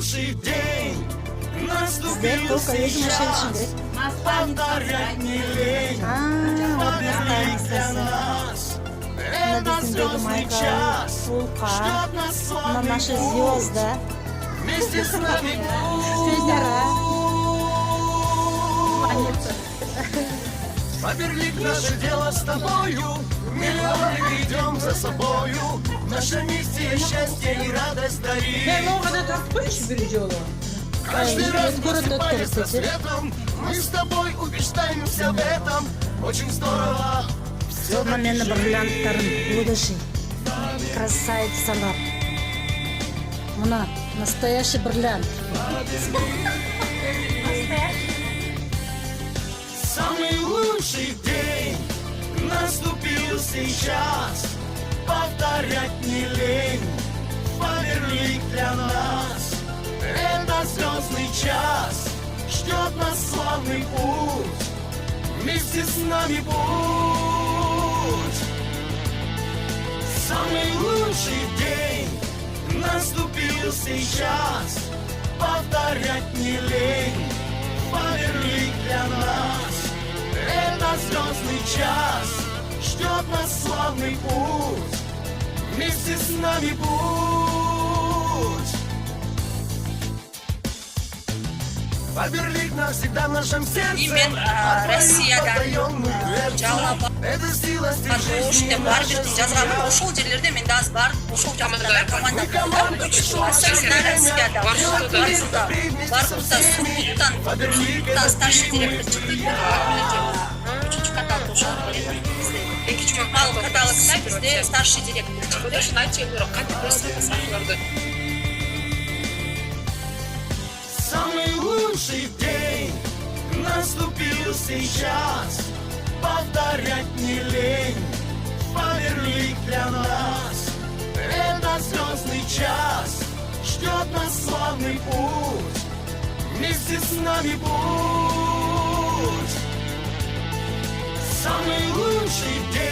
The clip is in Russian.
лучший день наступил сейчас. Повторять не лень, поверни для нас. Это звездный час, ждет нас славный наши путь. звезды. Вместе с нами Фаберлик, наше дело с тобою, миллионы ведем за собою. В нашем месте счастье и радость дарим. Каждый раз просыпаясь со светом, мы с тобой убеждаемся в этом. Очень здорово. Современный бриллианттарын будущий красавицалар. Мына настоящий бриллиант. Самый лучший день наступил сейчас. Повторять не лень, Фаберлик для нас. Это звездный час, ждет нас славный путь. Вместе с нами путь. Самый лучший день наступил сейчас. Повторять не лень, Фаберлик для нас. Это звездный час, ждет нас славный путь. Вместе с нами путь. Фаберлик навсегда в нашем сердце. Россиядан жалаба Оште бар жерде жазған ошол жерлерде мен да аз бар ошол жаманда команда барбузда субботтан старший директор чыкты үчүнчү каталог ошол ал каталогда бизде старший директор чыкты Самый лучший день наступил сейчас. Повторять не лень, Фаберлик для нас. Это звездный час, ждет нас славный путь. Вместе с нами путь. Самый лучший день